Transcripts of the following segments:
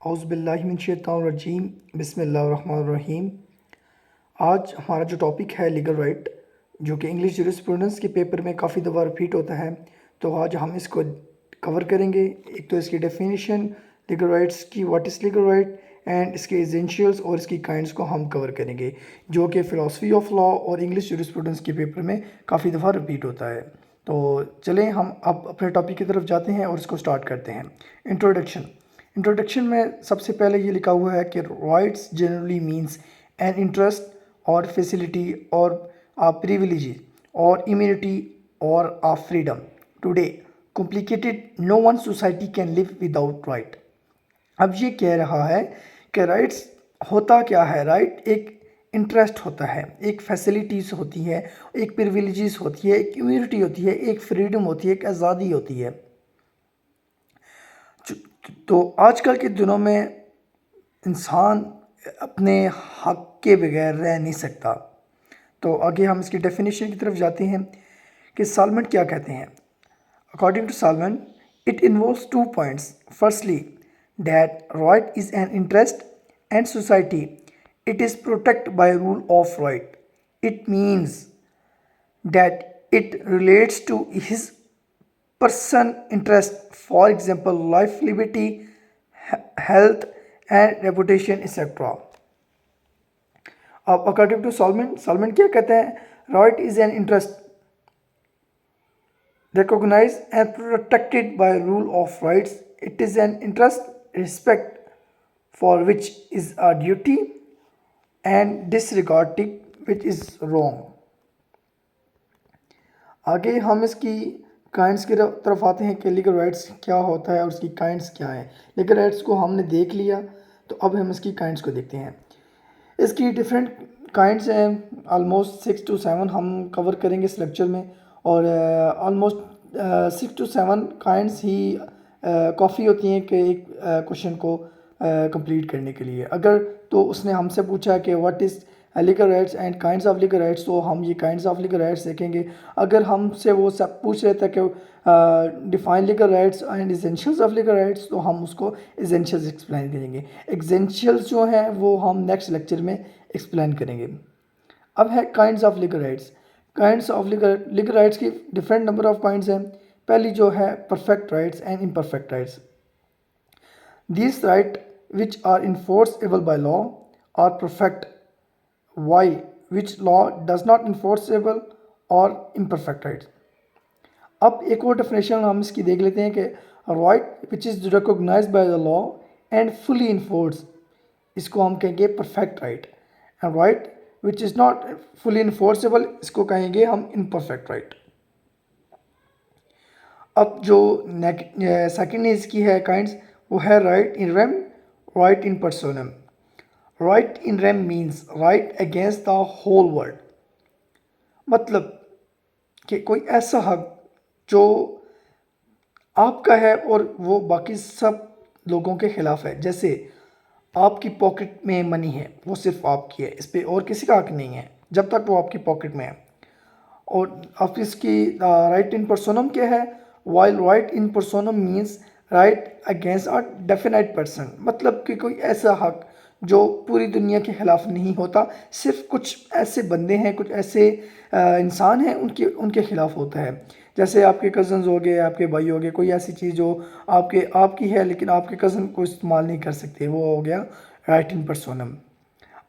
औज़ुबिल्लाहिमिनश्शैतानिर्रजीम बिस्मिल्लाहिर्रहमानिर्रहीम। आज हमारा जो टॉपिक है लीगल राइट, जो कि इंग्लिश जूरिस्प्रूडेंस के पेपर में काफ़ी दफ़ा रिपीट होता है, तो आज हम इसको कवर करेंगे। एक तो इसकी डेफिनेशन लीगल राइट्स की, what is legal right, and इसके एसेंशियल्स और इसकी काइंड्स को हम कवर करेंगे, जो कि फ़िलासफ़ी ऑफ लॉ और इंग्लिश जूरिस्प्रूडेंस के पेपर में काफ़ी दफ़ा रिपीट होता है। तो चलें हम अब अपने टॉपिक की तरफ जाते हैं और इसको स्टार्ट करते हैं। इंट्रोडक्शन में सबसे पहले ये लिखा हुआ है कि rights generally means an interest और फैसिलिटी और a privilege or immunity or a freedom. Today, complicated, no one society can live without right. अब ये कह रहा है कि राइट्स होता क्या है। राइट एक इंटरेस्ट होता है, एक फैसिलिटीज़ होती है, एक प्रिविलेजेस होती है, एक इम्यूनिटी होती है, एक फ्रीडम होती है, एक आज़ादी होती है। तो आजकल के दिनों में इंसान अपने हक के बगैर रह नहीं सकता। तो आगे हम इसकी डेफिनेशन की तरफ जाते हैं कि सालमन क्या कहते हैं। According to Salmond, it involves 2 points. Firstly, that right is an interest and society it is protect by rule of right. It means that it relates to his person interest, for example life, liberty, health and reputation etc. अब according to Solomon क्या कहते हैं, right is an interest recognized and protected by rule of rights. It is an interest respect for which is a duty and disregarding which is wrong. आगे हम इसकी kinds की तरफ आते हैं कि लीगल राइट्स क्या होता है और उसकी काइंड्स क्या है। लीगल राइट्स को हमने देख लिया, तो अब हम इसकी काइंड्स को देखते हैं। इसकी डिफरेंट काइंड्स हैं, ऑलमोस्ट 6 to 7 हम कवर करेंगे इस लेक्चर में, और ऑलमोस्ट 6 to 7 काइंड्स ही काफ़ी होती हैं कि एक क्वेश्चन को कंप्लीट करने के लिए। अगर तो उसने हमसे पूछा कि what is legal rights and kinds of legal rights, तो हम ये काइंड्स ऑफ लीगल राइट्स देखेंगे। अगर हमसे वो सब पूछ रहे थे कि define legal rights and essentials of legal rights, तो हम उसको एसेंशियल्स एक्सप्लेन करेंगे। एसेंशियल्स जो हैं वो हम नेक्स्ट लेक्चर में एक्सप्लेन करेंगे। अब है kinds of legal rights. Kinds of legal rights की डिफरेंट नंबर ऑफ काइंड्स हैं। पहली जो है perfect rights and imperfect rights. These rights which are enforceable by law are perfect, while which law does not enforceable or imperfect rights. अब एक और definition हम इसकी देख लेते हैं कि right which is recognised by the law and fully enforce, इसको हम कहेंगे perfect right. And right which is not fully enforceable, इसको कहेंगे हम इम्परफेक्ट राइट। अब जो सेकेंड इसकी है काइंड्स, वो है right in rem, right in personam. Right in rem means right against the whole world, मतलब कि कोई ऐसा हक जो आपका है और वो बाकी सब लोगों के ख़िलाफ़ है। जैसे आपकी पॉकेट में मनी है, वो सिर्फ आपकी है, इस पर और किसी का हक नहीं है जब तक वो आपकी पॉकेट में है। और अब इसकी राइट इन पर्सोनम क्या है, while right in personam means right against a definite person, मतलब कि कोई ऐसा हक जो पूरी दुनिया के ख़िलाफ़ नहीं होता, सिर्फ कुछ ऐसे बंदे हैं, कुछ ऐसे इंसान हैं, उनके ख़िलाफ़ होता है। जैसे आपके कज़न्स हो गए, आपके भाई हो गए, कोई ऐसी चीज़ जो आपकी है लेकिन आपके कज़न को इस्तेमाल नहीं कर सकते, वो हो गया राइट इन पर्सोनम।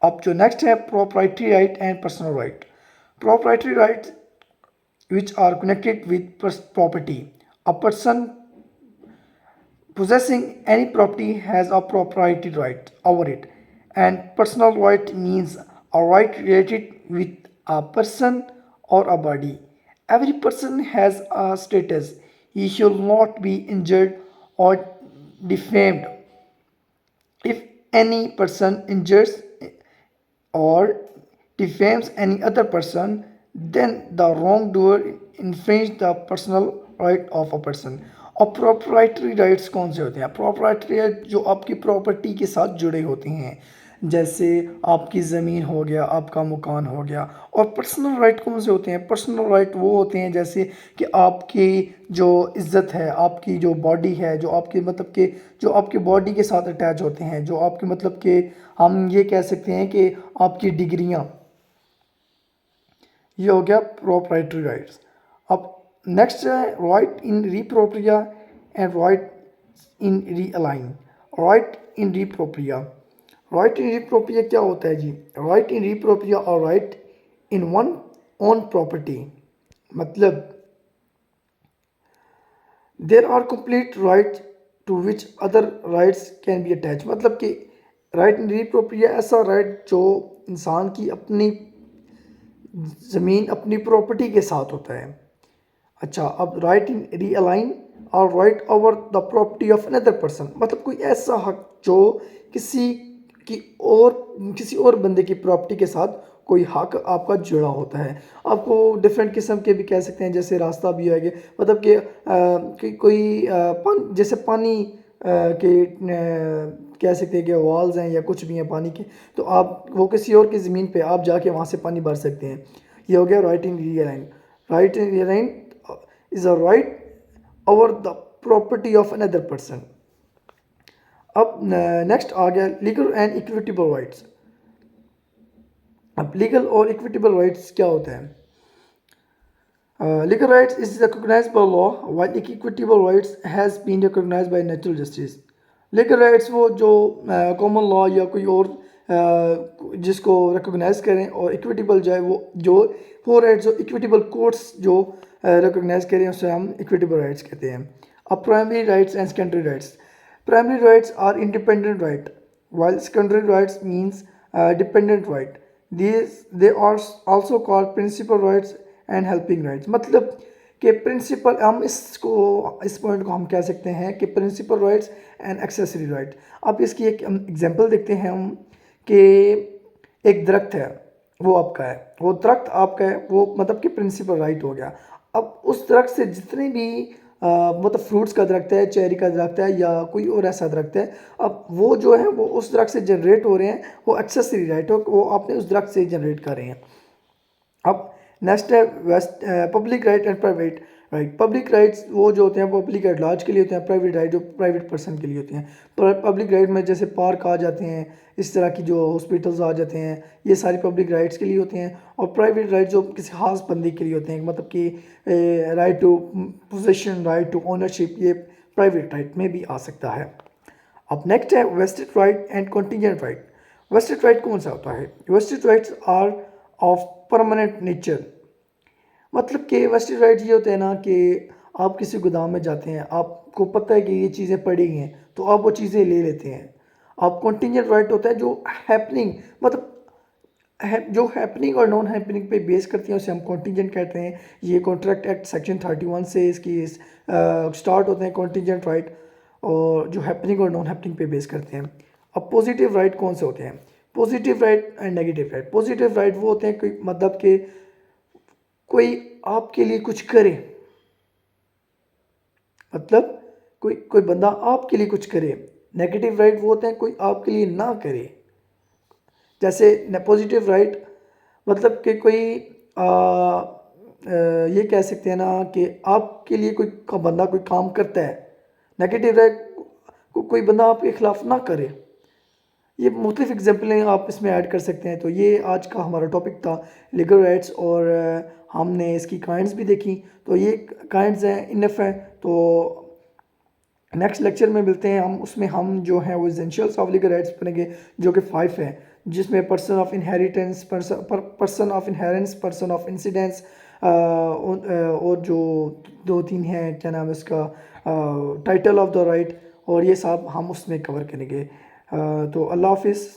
अब जो नेक्स्ट है proprietary right and personal right. Proprietary right which are connected with property. A person possessing any property has a proprietary right over it, and personal right means a right related with a person or a body. Every person has a status. He should not be injured or defamed. If any person injures or defames any other person, then the wrongdoer infringes the personal right of a person. और proprietary rights कौन से होते हैं? Proprietary right जो आपकी property के साथ जुड़े होते हैं, जैसे आपकी ज़मीन हो गया, आपका मकान हो गया। और पर्सनल राइट कौन से होते हैं? पर्सनल राइट वो होते हैं जैसे कि आपकी जो इज़्ज़त है, आपकी जो बॉडी है, जो आपकी मतलब कि जो आपकी बॉडी के साथ अटैच होते हैं, जो आपके मतलब कि हम ये कह सकते हैं कि आपकी डिग्रियाँ, ये हो गया प्रोप्राइटरी राइट्स। अब नेक्स्ट है right in re propria and right in re aliena. Right in re propria, right in re propria क्या होता है जी? राइट इन रिप्रोप्रिया और right in one own property, मतलब there are complete right to which other rights can be attach, मतलब कि right in रिप्रोप्रिया ऐसा right जो इंसान की अपनी ज़मीन, अपनी प्रॉपर्टी के साथ होता है। अच्छा, अब राइट इन रीअलाइन और right over the property of another person, मतलब कोई ऐसा हक जो किसी की और किसी और बंदे की प्रॉपर्टी के साथ कोई हक आपका जुड़ा होता है। आपको डिफरेंट किस्म के भी कह सकते हैं, जैसे रास्ता भी है मतलब कि कोई जैसे पानी के कह सकते हैं कि वॉल्स हैं या कुछ भी हैं पानी के, तो आप वो किसी और की ज़मीन पे आप जाके वहाँ से पानी भर सकते हैं। ये हो गया right in re aliena. Right in realign is a right over the property of another person। अब नेक्स्ट आ गया लीगल एंड इक्विटेबल राइट्स। अब लीगल और इक्विटेबल राइट्स क्या होते हैं? Legal rights is recognised by law while equitable rights has been recognised by natural justice. Legal rights वो जो कॉमन लॉ या कोई और जिसको रिकॉग्नाइज करें, और इक्विटेबल जो है वो राइट्स जो इक्विटेबल कोर्ट्स जो रिकॉग्नाइज करें उसे हम इक्विटेबल राइट्स कहते हैं। अब primary rights and secondary rights. Primary rights are independent right while secondary rights means dependent right। These they are also called principal rights and helping rights, मतलब कि principal हम इस पॉइंट को हम कह सकते हैं कि principal rights and accessory right. अब इसकी एक एग्जांपल देखते हैं हम कि एक दरख्त है, वो आपका है, वो दरख्त आपका है, वो मतलब कि प्रिंसिपल राइट हो गया। अब उस दरख्त से जितने भी मतलब फ्रूट्स का दरख्त है, चेरी का दरख्त है या कोई और ऐसा दरख्त है, अब वो जो है वो उस दरख्त से जनरेट हो रहे हैं, वो एक्सेसरी राइट हो, वो आपने उस दरख्त से जनरेट कर रहे हैं। अब नेक्स्ट है public right and private right. Public rights वो जो होते हैं पब्लिक एट लार्ज के लिए होते हैं, प्राइवेट राइट जो प्राइवेट पर्सन के लिए होते हैं। पब्लिक राइट में जैसे पार्क आ जाते हैं, इस तरह की जो हॉस्पिटल्स आ जाते हैं, ये सारी पब्लिक राइट्स के लिए होते हैं। और प्राइवेट राइट जो किसी खास बंदे के लिए होते हैं, मतलब कि right to possession, right to ownership, ये प्राइवेट राइट में भी आ सकता है। अब नेक्स्ट है vested right and contingent right. Vested right कौन सा होता है? Vested rights are of permanent nature, मतलब कि वेस्टेड राइट ये होते हैं ना कि आप किसी गोदाम में जाते हैं, आपको पता है कि ये चीज़ें पड़ी हैं, तो आप वो चीज़ें ले लेते हैं। आप कॉन्टीजेंट राइट होता है जो हैपनिंग, मतलब जो हैपनिंग और नॉन हैपनिंग पे बेस करती हैं उसे हम कॉन्टीजेंट कहते हैं। ये कॉन्ट्रैक्ट एक्ट सेक्शन 31 से इसकी स्टार्ट होते हैं कॉन्टीजेंट राइट, और जो हैपनिंग और नॉन हैपनिंग पे बेस करते हैं। अब पॉजिटिव राइट कौन से होते हैं? Positive right and negative right. Positive right वो होते हैं कोई मतलब कि कोई आपके लिए कुछ करे, मतलब कोई कोई बंदा आपके लिए कुछ करे। नेगेटिव राइट वो होते हैं कोई आपके लिए ना करे। जैसे पॉजिटिव राइट मतलब कि कोई ये कह सकते हैं ना कि आपके लिए कोई बंदा कोई काम करता है। नेगेटिव राइट कोई बंदा आपके खिलाफ ना करे। ये मुख्तलिफ एग्जाम्पलें आप इसमें ऐड कर सकते हैं। तो ये आज का हमारा टॉपिक था लीगल राइट्स, और हमने इसकी काइंड्स भी देखी। तो ये काइंड्स हैं, इनफ हैं। तो नेक्स्ट लेक्चर में मिलते हैं हम, उसमें हम जो हैं वो एसेंशियल्स ऑफ लीगल राइट्स पढ़ेंगे, जो कि 5 हैं, जिसमें person of inheritance, person of inherence, person of incidence, और जो 2-3 हैं, क्या नाम है इसका, टाइटल ऑफ द राइट, और ये सब हम उसमें कवर करेंगे। तो अल्लाह हाफिज़।